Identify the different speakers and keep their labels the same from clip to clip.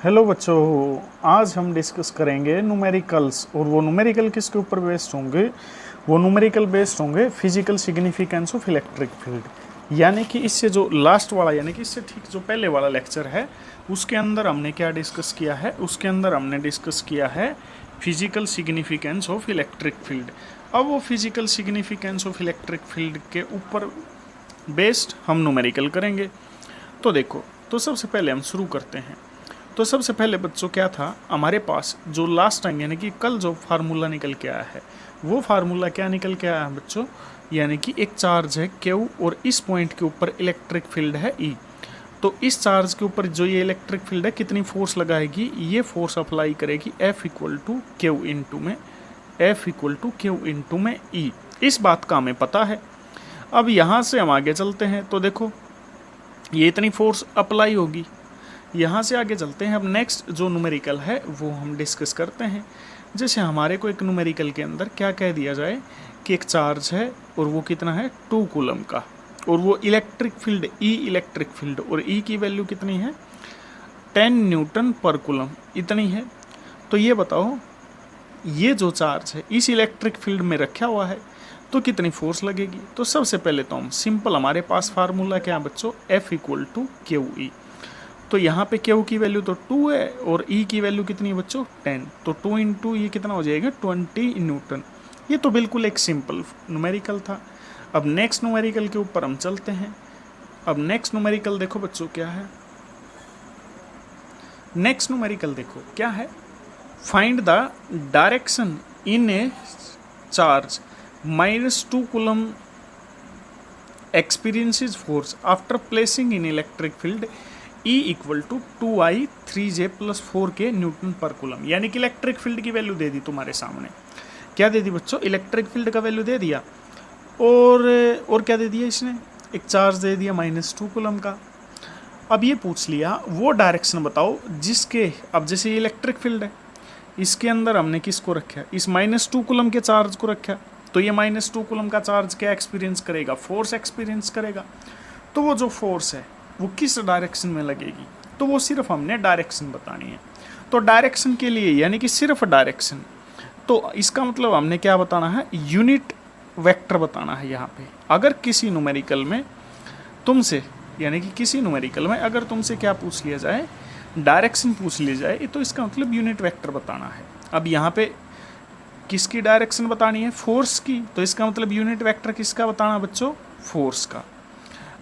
Speaker 1: Hello बच्चों, आज हम डिस्कस करेंगे न्यूमेरिकल्स। और वो न्यूमेरिकल किसके ऊपर बेस्ड होंगे? वो न्यूमेरिकल बेस्ड होंगे physical significance of electric field. यानी कि इससे जो लास्ट वाला, यानी कि इससे ठीक जो पहले वाला लेक्चर है उसके अंदर हमने क्या डिस्कस किया है? उसके अंदर हमने डिस्कस किया है physical significance of electric field. अब वो physical significance of electric field के ऊपर बेस्ड हम न्यूमेरिकल करेंगे। तो देखो, तो सबसे पहले हम शुरू करते हैं। तो सबसे पहले बच्चों क्या था हमारे पास, जो लास्ट टाइम यानी कि कल जो फार्मूला निकल के आया है, वो फार्मूला क्या निकल के आया है बच्चों? यानी कि एक चार्ज है Q और इस पॉइंट के ऊपर इलेक्ट्रिक फील्ड है E। तो इस चार्ज के ऊपर जो ये इलेक्ट्रिक फील्ड है कितनी फोर्स लगाएगी? ये फोर्स अप्लाई करेगी F equal to Q into में E। इस बात का हमें पता है। अब यहाँ से हम आगे चलते हैं तो देखो ये इतनी फोर्स अप्लाई होगी। यहाँ से आगे चलते हैं। अब नेक्स्ट जो न्यूमेरिकल है वो हम डिस्कस करते हैं। जैसे हमारे को एक न्यूमेरिकल के अंदर क्या कह दिया जाए कि एक चार्ज है और वो कितना है 2 कूलम का, और वो इलेक्ट्रिक फील्ड इलेक्ट्रिक फील्ड, और E की वैल्यू कितनी है? 10 न्यूटन पर कूलम इतनी है। तो ये बताओ ये जो चार्ज है इस इलेक्ट्रिक फील्ड में रखा हुआ है तो कितनी फोर्स लगेगी? तो सबसे पहले तो हम सिंपल, हमारे पास फार्मूला क्या है बच्चों? F equal to Q E. तो यहाँ पे Q की वैल्यू तो 2 है और E की वैल्यू कितनी है बच्चों? 10। तो 2 इंटू ये कितना हो जाएगा? 20 न्यूटन। ये तो बिल्कुल एक सिंपल न्यूमेरिकल था। अब नेक्स्ट न्यूमेरिकल के ऊपर हम चलते हैं। अब नेक्स्ट न्यूमेरिकल देखो बच्चों क्या है? नेक्स्ट न्यूमेरिकल देखो क्या है? Find the direction in a charge -2 coulomb experiences force after placing in electric field E equal to 2I 3J plus 4K newton per coulomb. यानी कि इलेक्ट्रिक फील्ड की वैल्यू दे दी तुम्हारे सामने। क्या दे दी बच्चों? इलेक्ट्रिक फील्ड का वैल्यू दे दिया, और क्या दे दिया इसने? एक चार्ज दे दिया -2 कूलम का। अब ये पूछ लिया वो डायरेक्शन बताओ जिसके, अब जैसे ये इलेक्ट्रिक फील्ड है इसके अंदर हमने किसको रखा? इस -2 कूलम के चार्ज को रखा। तो ये -2 कूलम का चार्ज क्या एक्सपीरियंस करेगा? फोर्स एक्सपीरियंस करेगा। तो वो जो फोर्स है वो किस डायरेक्शन में लगेगी? तो वो सिर्फ हमने डायरेक्शन बतानी है। तो डायरेक्शन के लिए यानी कि सिर्फ डायरेक्शन, तो इसका मतलब हमने क्या बताना है? यूनिट वेक्टर बताना है यहाँ पे। अगर किसी न्यूमेरिकल में तुमसे, यानी कि किसी न्यूमेरिकल में अगर तुमसे क्या पूछ लिया जाए, डायरेक्शन पूछ लिया जाए, तो इसका मतलब यूनिट वेक्टर बताना है। अब यहाँ पे किसकी डायरेक्शन बतानी है? फोर्स की। तो इसका मतलब यूनिट वेक्टर किसका बताना बच्चों? फोर्स का।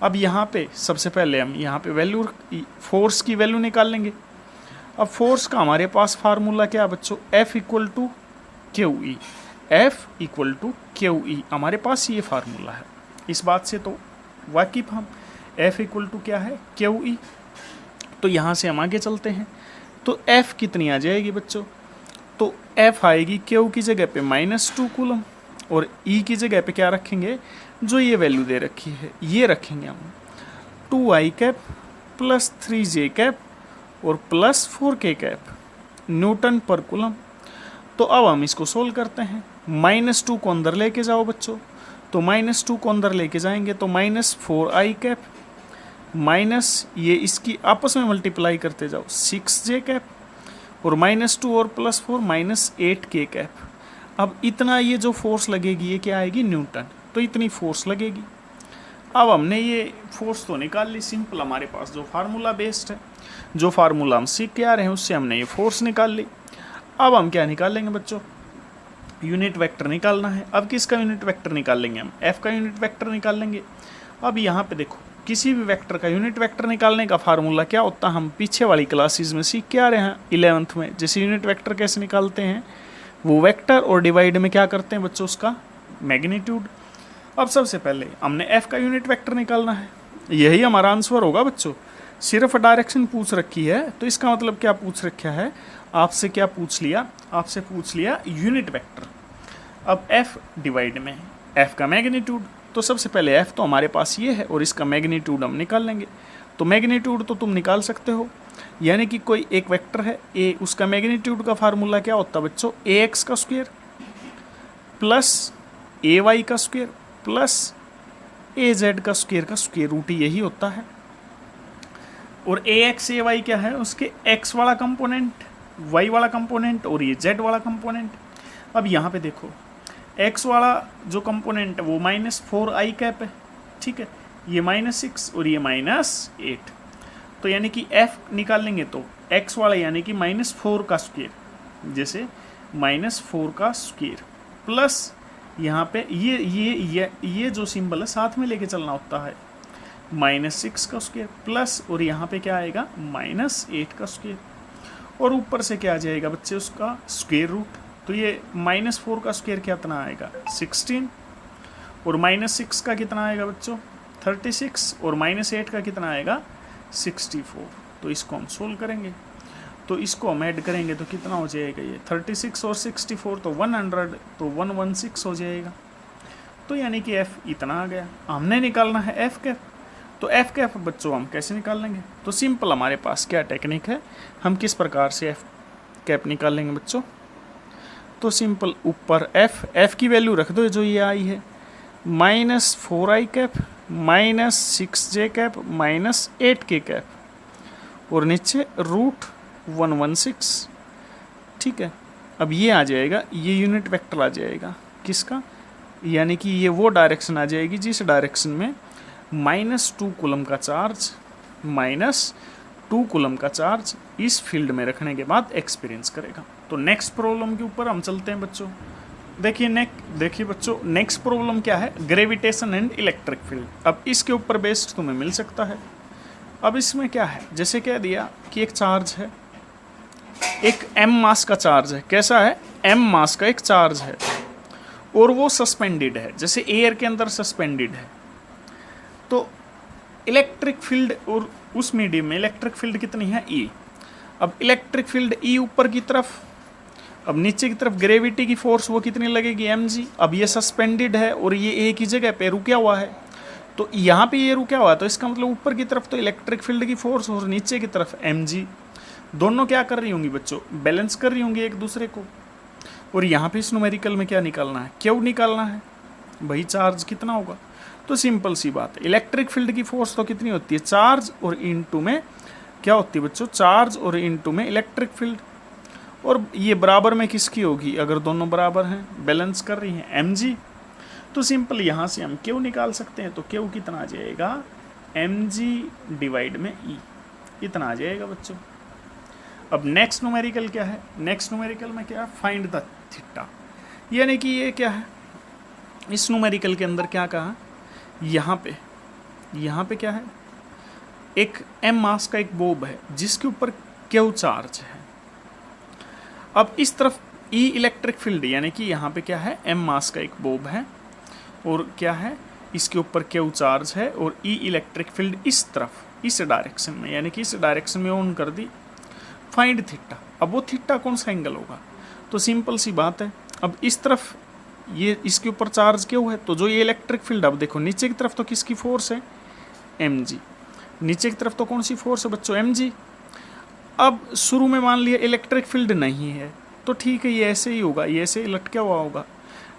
Speaker 1: अब यहाँ पे सबसे पहले हम यहाँ पे वैल्यू, फोर्स की वैल्यू निकाल लेंगे। अब फोर्स का हमारे पास फार्मूला क्या है बच्चों? F equal to Q E. F equal to Q E हमारे पास ये फार्मूला है। इस बात से तो वाकिफ हम। F इक्वल टू क्या है? Q E. तो यहाँ से हम आगे चलते हैं। तो F कितनी आ जाएगी बच्चों? तो F आएगी Q की जगह पे -2 कूलम, और E की जगह पे क्या रखेंगे? जो ये वैल्यू दे रखी है ये रखेंगे हम, 2I cap plus 3J cap और plus 4K cap Newton per coulomb. तो अब हम इसको सोल्व करते हैं। -2 को अंदर लेके जाओ बच्चों। तो -2 को अंदर लेके जाएंगे तो -4I कैप माइनस ये इसकी आपस में मल्टीप्लाई करते जाओ 6J कैप, और -2 और +4 -8K कैप। अब इतना ये जो फोर्स लगेगी ये क्या आएगी? न्यूटन। तो इतनी फोर्स लगेगी। अब हमने ये फोर्स तो निकाल ली सिंपल, हमारे पास जो फार्मूला बेस्ड है, जो फार्मूला हम सीख के आ रहे हैं उससे हमने ये फोर्स निकाल ली। अब हम क्या निकालेंगे बच्चों? यूनिट वेक्टर निकालना है। अब किसका यूनिट वेक्टर निकाल लेंगे? हम F का यूनिट वेक्टर निकाल लेंगे। अब यहाँ पे देखो, किसी भी वेक्टर का यूनिट वेक्टर निकालने का फार्मूला क्या होता है? हम पीछे वाली क्लासेस में सीख के आ रहे हैं 11th में। जैसे यूनिट वेक्टर कैसे निकालते हैं, वो वेक्टर और डिवाइड में क्या करते हैं बच्चों? उसका मैग्नीट्यूड। अब सबसे पहले हमने F का यूनिट वेक्टर निकालना है। यही हमारा आंसर होगा बच्चों। सिर्फ डायरेक्शन पूछ रखी है तो इसका मतलब क्या पूछ रखा है? आपसे क्या पूछ लिया? आपसे पूछ लिया यूनिट वेक्टर। अब F डिवाइड में F का मैग्नीट्यूड। तो सबसे पहले F तो हमारे पास ये है और इसका मैग्नीट्यूड हम निकाल लेंगे। तो मैग्नीट्यूड तो तुम निकाल सकते हो, यानी कि कोई एक वेक्टर है A, उसका मैग्नीट्यूड का फार्मूला क्या होता है बच्चों? AX का स्क्वायर प्लस AY का स्क्वायर प्लस AZ का स्क्वायर रूट, यही होता है। और ए एक्स ए वाई क्या है, उसके एक्स वाला कंपोनेंट, वाई वाला कंपोनेंट और ये जेड वाला कंपोनेंट। अब यहाँ पे देखो एक्स वाला जो कंपोनेंट है वो -4i है, ठीक है, ये -6 और ये -8। तो यानी कि एफ निकालेंगे तो एक्स वाला यानी कि -4 का स्क्वायर, जैसे -4 का स्क्वायर प्लस यहाँ पे ये जो सिंबल है साथ में लेके चलना होता है, -6 का स्क्वायर प्लस और यहाँ पे क्या आएगा -8 का स्क्वायर, और ऊपर से क्या आ जाएगा बच्चे उसका स्क्वायर रूट। तो ये -4 का स्क्वायर कितना आएगा 16, और -6 का कितना आएगा बच्चों 36, और -8 का कितना आएगा 64। तो इसको हम सोल्व करेंगे, तो इसको हम ऐड करेंगे तो कितना हो जाएगा, ये 36 और 64 तो 100, तो 116 हो जाएगा। तो यानी कि f इतना आ गया। हमने निकालना है f कैप, तो f कैप बच्चों हम कैसे निकाल लेंगे, तो सिंपल हमारे पास क्या टेक्निक है, हम किस प्रकार से f कैप निकाल लेंगे बच्चों। तो सिंपल ऊपर f की वैल्यू रख दो जो ये आई है, -4i cap -6j cap -8k cap, और नीचे √116, ठीक है। अब ये आ जाएगा, ये यूनिट वेक्टर आ जाएगा किसका, यानी कि ये वो डायरेक्शन आ जाएगी जिस डायरेक्शन में -2 कूलम का चार्ज, -2 कूलम का चार्ज इस फील्ड में रखने के बाद एक्सपीरियंस करेगा। तो नेक्स्ट प्रॉब्लम के ऊपर हम चलते हैं बच्चों। देखिए बच्चों, नेक्स्ट प्रॉब्लम क्या है, ग्रेविटेशन एंड इलेक्ट्रिक फील्ड। अब इसके ऊपर बेस्ड तुम्हें मिल सकता है। अब इसमें क्या है, जैसे कह दिया कि एक चार्ज है, एक m मास का चार्ज है, कैसा है m मास का एक चार्ज है, और वो सस्पेंडेड है, जैसे एयर के अंदर सस्पेंडेड है। तो इलेक्ट्रिक फील्ड और उस मीडियम में इलेक्ट्रिक फील्ड कितनी है E। अब इलेक्ट्रिक फील्ड E ऊपर की तरफ, अब नीचे की तरफ ग्रेविटी की फोर्स वो कितनी लगेगी mg। अब ये सस्पेंडेड है और ये एक ही जगह पे रुका हुआ है, तो यहाँ पे ये रुका हुआ है, तो इसका मतलब ऊपर की तरफ तो इलेक्ट्रिक फील्ड की फोर्स और नीचे की तरफ mg, दोनों क्या कर रही होंगी बच्चों, बैलेंस कर रही होंगी एक दूसरे को। और यहाँ पे इस न्यूमेरिकल में क्या निकालना है, क्यों निकालना है भाई, चार्ज कितना होगा। तो सिंपल सी बात है, इलेक्ट्रिक फील्ड की फोर्स तो कितनी होती है, चार्ज और इनटू में क्या होती है बच्चों, चार्ज और इनटू में इलेक्ट्रिक फील्ड, और ये बराबर में किसकी होगी, अगर दोनों बराबर हैं बैलेंस कर रही हैं mg। तो सिंपल यहाँ से हम क्यों निकाल सकते हैं, तो क्यों कितना आ जाएगा mg डिवाइड में e, इतना आ जाएगा बच्चों। अब नेक्स्ट न्यूमेरिकल क्या है, नेक्स्ट न्यूमेरिकल में क्या है, फाइंड द थीटा, यानी कि ये क्या है, इस न्यूमेरिकल के अंदर क्या कहा, यहाँ पे क्या है, एक m मास का एक बोब है जिसके ऊपर क्यू चार्ज है। अब इस तरफ E इलेक्ट्रिक फील्ड, यानी कि यहाँ पे क्या है m मास का एक बोब है और क्या है इसके ऊपर क्यू चार्ज है, और E इलेक्ट्रिक फील्ड इस तरफ इस डायरेक्शन में, यानी कि इस डायरेक्शन में ऑन कर दी। फाइंड थीटा, अब वो थीटा कौन सा एंगल होगा, तो सिंपल सी बात है, अब इस तरफ ये इसके ऊपर चार्ज क्यों है, तो जो ये इलेक्ट्रिक फील्ड, अब देखो नीचे की तरफ तो किसकी फोर्स है mg, नीचे की तरफ तो कौन सी फोर्स है बच्चों mg। अब शुरू में मान लिया इलेक्ट्रिक फील्ड नहीं है, तो ठीक है ये ऐसे ही होगा, ये ऐसे ही लटका हुआ होगा,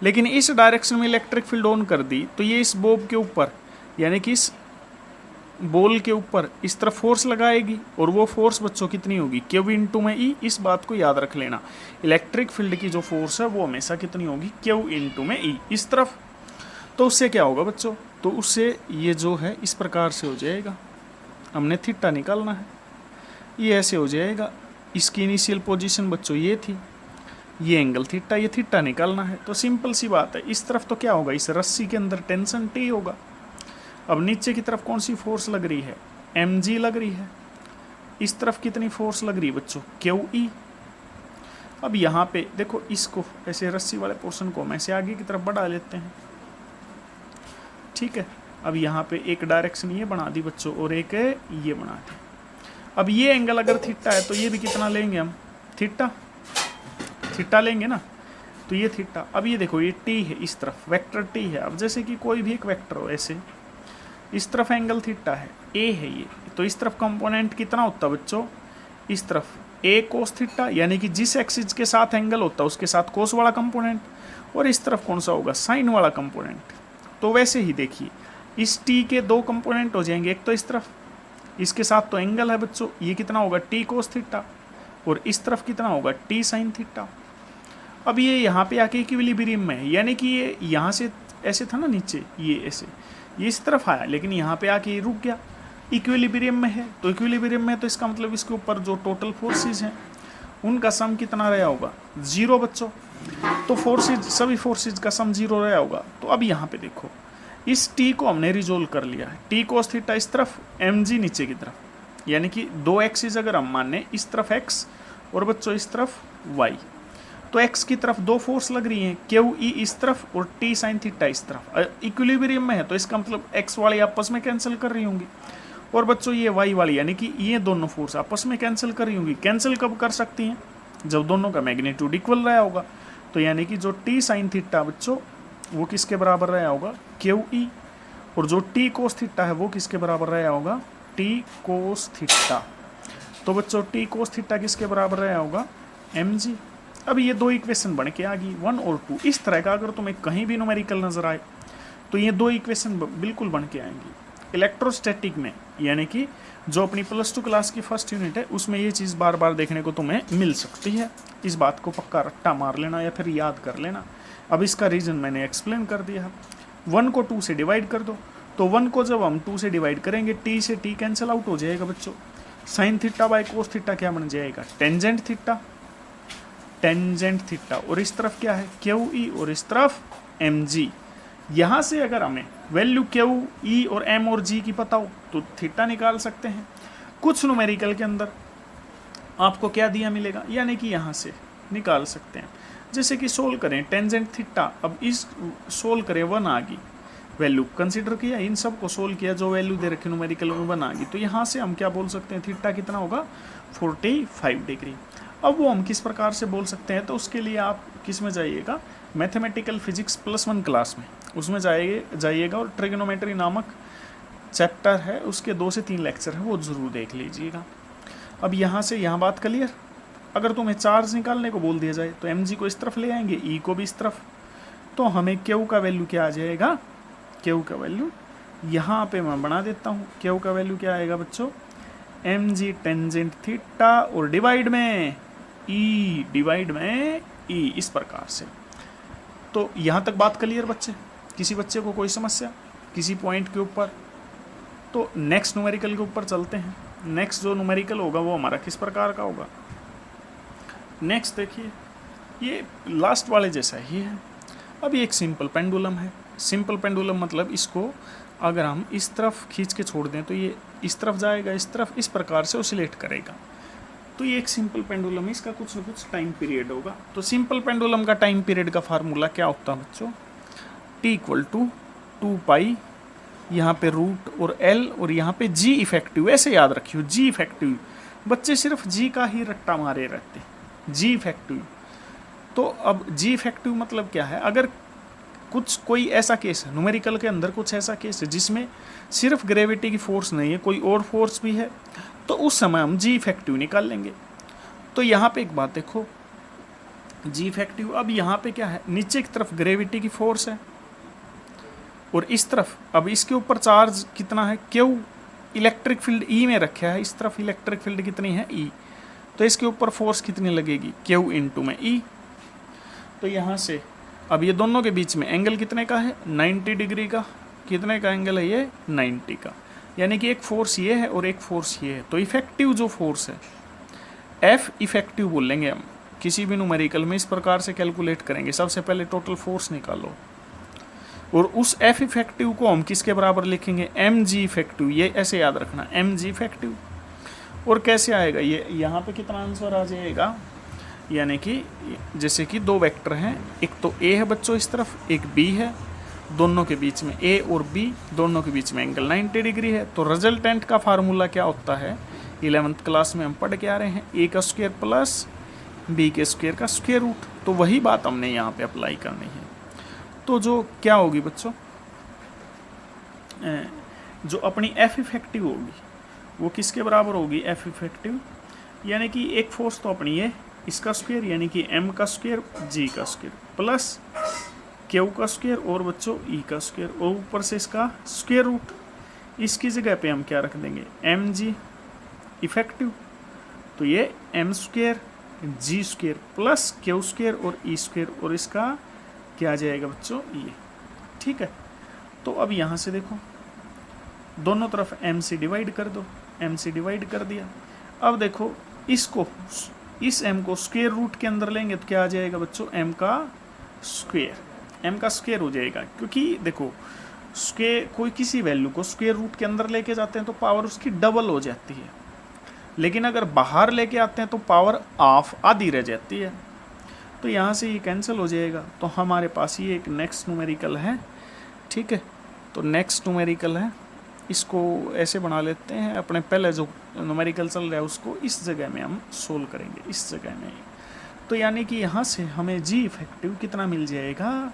Speaker 1: लेकिन इस डायरेक्शन में इलेक्ट्रिक फील्ड ऑन कर दी तो ये इस बोब के ऊपर, यानी कि इस बॉल के ऊपर इस तरफ फोर्स लगाएगी, और वो फोर्स बच्चों कितनी होगी, क्यू इनटू में ई। इस बात को याद रख लेना, इलेक्ट्रिक फील्ड की जो फोर्स है वो हमेशा कितनी होगी, क्यू इनटू में ई इस तरफ। तो उससे क्या होगा बच्चों, तो उससे ये जो है इस प्रकार से हो जाएगा, हमने थीटा निकालना है, ये ऐसे हो जाएगा। इसकी इनिशियल पोजीशन बच्चों ये थी, ये एंगल थीटा, ये थीटा निकालना है। तो सिंपल सी बात है, इस तरफ तो क्या होगा, इस रस्सी के अंदर टेंशन टी होगा। अब नीचे की तरफ कौन सी फोर्स लग रही है, mg लग रही है। इस तरफ कितनी फोर्स लग रही है बच्चों, QE। अब यहाँ पे देखो, इसको ऐसे रस्सी वाले पोर्शन को हम ऐसे आगे की तरफ बढ़ा लेते हैं, ठीक है। अब यहाँ पे एक डायरेक्शन ये बना दी बच्चों और एक ये बना दी। अब ये एंगल अगर थीटा है तो ये भी कितना लेंगे हम, थीटा लेंगे ना, तो ये थीटा। अब ये देखो ये t है, इस तरफ वेक्टर t है। अब जैसे कि कोई भी एक वेक्टर हो, ऐसे इस तरफ एंगल थीटा है, a है ये, तो इस तरफ कंपोनेंट कितना होता है बच्चों, इस तरफ a कोस थीटा, यानी कि जिस एक्सिस के साथ एंगल होता है उसके साथ कोस वाला कंपोनेंट, और इस तरफ कौन सा होगा, साइन वाला कंपोनेंट। तो वैसे ही देखिए, इस t के दो कंपोनेंट हो जाएंगे, एक तो इस तरफ इसके साथ तो एंगल है बच्चों, ये कितना होगा टी कोस थीटा, और इस तरफ कितना होगा टी साइन थीटा। अब ये यहाँ पे आके इक्विलिब्रियम में है, यानी कि ये यहाँ से ऐसे था ना नीचे, ये ऐसे, ये इस तरफ आया, लेकिन यहाँ पे आके ये रुक गया, इक्विलिब्रियम में है। तो इक्विलिब्रियम में तो इसका मतलब इसके ऊपर जो टोटल फोर्सेज हैं उनका सम कितना रहा होगा, 0 बच्चों। तो फोर्सेज, सभी फोर्सेज का सम 0 रहा होगा। तो अब यहाँ पे देखो, इस टी को हमने रिजोल्व कर लिया है, टी कोस थीटा इस तरफ, एम जी नीचे की तरफ, यानी कि 2 एक्सिस अगर हम माने, इस तरफ x और बच्चों इस तरफ y, तो x की तरफ 2 फोर्स लग रही हैं, क्यू ई इस तरफ और टी साइन थीटा इस तरफ। इक्विलिब्रियम में है तो इसका मतलब x वाली आपस में कैंसिल कर रही होंगी, और बच्चों ये y वाली, यानी कि ये दोनों फोर्स आपस में कैंसिल कर रही होंगी। कैंसिल कब कर सकती हैं, जब दोनों का मैग्नीट्यूड इक्वल रहा होगा। तो यानी कि जो टी साइन थीटा बच्चों वो किसके बराबर रहा होगा, क्यू ई, और जो टी कोस थीटा है वो किसके बराबर रहा होगा, टी कोस थीटा। तो बच्चों टी कोस थीटा किसके बराबर रहा होगा, एम जी। अब ये 2 इक्वेशन बन के आ गई, 1 और 2। इस तरह का अगर तुम्हें कहीं भी न्यूमेरिकल नजर आए तो ये 2 इक्वेशन बिल्कुल बन के आएंगी। इलेक्ट्रोस्टैटिक में, यानी कि जो अपनी +2 क्लास की फर्स्ट यूनिट है उसमें ये चीज़ बार बार देखने को तुम्हें मिल सकती है। इस बात को पक्का रट्टा मार लेना या फिर याद कर लेना। अब इसका रीज़न मैंने एक्सप्लेन कर दिया है। 1 को 2 से डिवाइड कर दो, तो 1 को जब हम 2 से डिवाइड करेंगे, टी से टी कैंसिल आउट हो जाएगा बच्चों। Sine theta by cos theta क्या बन जाएगा, टेंजेंट थीटा, टेंजेंट थीटा। और इस तरफ क्या है, क्यू ई, और इस तरफ एम जी। यहाँ से अगर हमें वैल्यू क्यू ई और एम और जी की पता हो तो थीटा निकाल सकते हैं। कुछ न्यूमेरिकल के अंदर आपको क्या दिया मिलेगा, यानी कि यहाँ से निकाल सकते हैं। जैसे कि सोल्व करें टेंजेंट थीटा, अब इस सोल्व करें 1 आ गई, वैल्यू कंसीडर किया, इन सब को सोल्व किया, जो वैल्यू दे रखी न्यूमेरिकल में 1 आ गई। तो यहाँ से हम क्या बोल सकते हैं, थीटा कितना होगा, 45 डिग्री। अब वो हम किस प्रकार से बोल सकते हैं, तो उसके लिए आप किस में जाइएगा, मैथमेटिकल फिजिक्स +1 क्लास में, उसमें जाइएगा और ट्रिग्नोमेट्री नामक चैप्टर है, उसके 2 से 3 लेक्चर है, वो ज़रूर देख लीजिएगा। अब यहाँ से यहाँ बात क्लियर। अगर तुम्हें चार्ज निकालने को बोल दिया जाए तो एम जी को इस तरफ ले आएंगे, ई को भी इस तरफ, तो हमें क्यू का वैल्यू क्या आ जाएगा, क्यू का वैल्यू यहाँ पे मैं बना देता हूँ। क्यू का वैल्यू क्या आएगा बच्चों, एम जी टेंजेंट थीटा और डिवाइड में ई, डिवाइड में ई, इस प्रकार से। तो यहाँ तक बात क्लियर बच्चे, किसी बच्चे को कोई समस्या किसी पॉइंट के ऊपर? तो नेक्स्ट न्यूमेरिकल के ऊपर चलते हैं। नेक्स्ट जो न्यूमेरिकल होगा वो हमारा किस प्रकार का होगा, नेक्स्ट देखिए, ये लास्ट वाले जैसा ही है। अब ये एक सिंपल पेंडुलम है। सिंपल पेंडुलम मतलब इसको अगर हम इस तरफ खींच के छोड़ दें तो ये इस तरफ जाएगा, इस तरफ, इस प्रकार से ऑसिलेट करेगा। तो ये एक सिंपल पेंडुलम है, इसका कुछ न कुछ टाइम पीरियड होगा। तो सिंपल पेंडुलम का टाइम पीरियड का फार्मूला क्या होता है बच्चों, T = 2 पाई, यहाँ पे रूट और L, और यहाँ पे G इफेक्टिव। ऐसे याद रखियो, G इफेक्टिव। बच्चे सिर्फ G का ही रट्टा मारे रहते, G इफेक्टिव। तो अब G इफेक्टिव मतलब क्या है, अगर कोई ऐसा केस है न्यूमेरिकल के अंदर, कुछ ऐसा केस है जिसमें सिर्फ ग्रेविटी की फोर्स नहीं है, कोई और फोर्स भी है, तो उस समय हम G इफेक्टिव निकाल लेंगे। तो यहाँ पे एक बात देखो, G इफेक्टिव, अब यहाँ पे क्या है, नीचे की तरफ ग्रेविटी की फोर्स है और इस तरफ, अब इसके ऊपर चार्ज कितना है, Q, इलेक्ट्रिक फील्ड E में रखा है, इस तरफ इलेक्ट्रिक फील्ड कितनी है, E, तो इसके ऊपर फोर्स कितनी लगेगी, Q × में E। तो यहाँ से अब ये दोनों के बीच में एंगल कितने का है, 90 डिग्री का। कितने का एंगल है ये, 90 का, यानी कि एक फोर्स ये है और एक फोर्स ये है। तो इफेक्टिव जो फोर्स है, F इफेक्टिव बोलेंगे हम किसी भी न्यूमेरिकल में, इस प्रकार से कैलकुलेट करेंगे। सबसे पहले टोटल फोर्स निकालो और उस F इफेक्टिव को हम किसके बराबर लिखेंगे, mg इफेक्टिव। ये ऐसे याद रखना, mg इफेक्टिव। और कैसे आएगा ये, यहाँ पे कितना आंसर आ जाएगा, यानी कि जैसे कि 2 वेक्टर हैं, एक तो A है बच्चों इस तरफ, एक B है, दोनों के बीच में A और B, दोनों के बीच में एंगल 90 डिग्री है। तो रिजल्टेंट का फार्मूला क्या होता है, 11th क्लास में हम पढ़ के आ रहे हैं, A का स्क्वायर प्लस B के स्क्वायर का स्क्वायर रूट। तो वही बात हमने यहाँ पे अप्लाई करनी है। तो जो क्या होगी बच्चों, जो अपनी F इफेक्टिव होगी वो किसके बराबर होगी, F इफेक्टिव, यानी कि एक फोर्स तो अपनी है, इसका स्क्वायर यानी कि m का स्क्वायर, g का स्क्वायर प्लस q का स्क्वायर और बच्चों e का स्क्वायर, और ऊपर से इसका स्क्वायर रूट। इसकी जगह पे हम क्या रख देंगे, एम जी इफेक्टिव, तो ये एम स्क्वेयर जी स्क्वेयर प्लस क्यू स्क्वेयर और ई स्क्वेयर, और इसका क्या आ जाएगा बच्चों, ये। ठीक है, तो अब यहाँ से देखो दोनों तरफ एम से डिवाइड कर दो, एम से डिवाइड कर दिया। अब देखो इसको, इस एम को स्क्वेयर रूट के अंदर लेंगे तो क्या आ जाएगा बच्चों, एम का स्क्वेयर, एम का स्क्वेयर हो जाएगा। क्योंकि देखो स्क्वेयर, कोई किसी वैल्यू को स्क्वेयर रूट के अंदर लेके जाते हैं तो पावर उसकी डबल हो जाती है, लेकिन अगर बाहर लेके आते हैं तो पावर हाफ, आधी रह जाती है। तो यहाँ से ये कैंसिल हो जाएगा, तो हमारे पास ये एक नेक्स्ट न्यूमेरिकल है। ठीक है, तो नेक्स्ट न्यूमेरिकल है, इसको ऐसे बना लेते हैं, अपने पहले जो न्यूमेरिकल चल रहा है उसको इस जगह में हम सोल्व करेंगे, इस जगह में। तो यानी कि यहाँ से हमें जी इफेक्टिव कितना मिल जाएगा,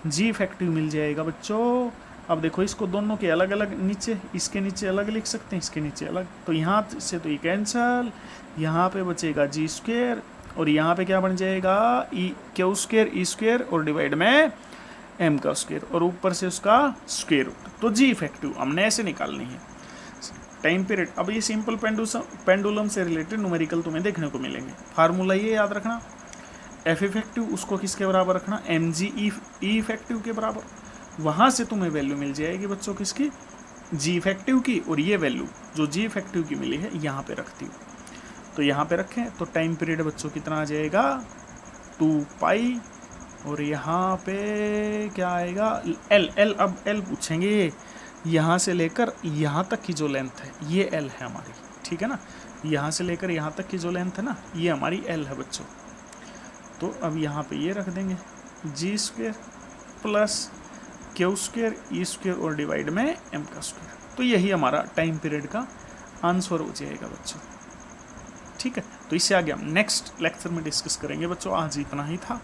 Speaker 1: जी इफेक्टिव मिल जाएगा बच्चों। अब देखो इसको दोनों के अलग अलग नीचे, इसके नीचे अलग लिख सकते हैं, इसके नीचे अलग, तो यहाँ से तो ये कैंसल, यहाँ पे बचेगा जी स्क्वेयर और यहाँ पे क्या बन जाएगा, ई क्यू स्क्वेयर ई स्क्वेयर और डिवाइड में एम का स्क्वेयर और ऊपर से उसका स्क्वेयर रूट। तो जी इफेक्टिव हमने ऐसे निकालनी है, टाइम पीरियड। अब ये सिंपल पेंडुलम से रिलेटेड न्यूमेरिकल तुम्हें देखने को मिलेंगे। फार्मूला ये याद रखना, एफ इफेक्टिव उसको किसके बराबर रखना, एम जी ई इफेक्टिव के बराबर। वहाँ से तुम्हें वैल्यू मिल जाएगी बच्चों किसकी, जी इफेक्टिव की, और ये वैल्यू जो जी इफेक्टिव की मिली है यहाँ पे रखती हूँ। तो यहाँ पे रखें तो टाइम पीरियड बच्चों कितना आ जाएगा, 2 पाई, और यहाँ पे क्या आएगा, एल। एल अब एल पूछेंगे, यहाँ से लेकर यहाँ तक की जो लेंथ है ये एल है हमारी। ठीक है ना, यहाँ से लेकर यहाँ तक की जो लेंथ है ना, ये हमारी एल है बच्चों। तो अब यहाँ पे ये रख देंगे, जी स्क्वेयर प्लस क्यू स्क्वेयर ई स्क्वेयर और डिवाइड में एम का स्क्वेयर। तो यही हमारा टाइम पीरियड का आंसर हो जाएगा बच्चों। ठीक है, तो इससे आगे हम नेक्स्ट लेक्चर में डिस्कस करेंगे बच्चों। आज इतना ही था।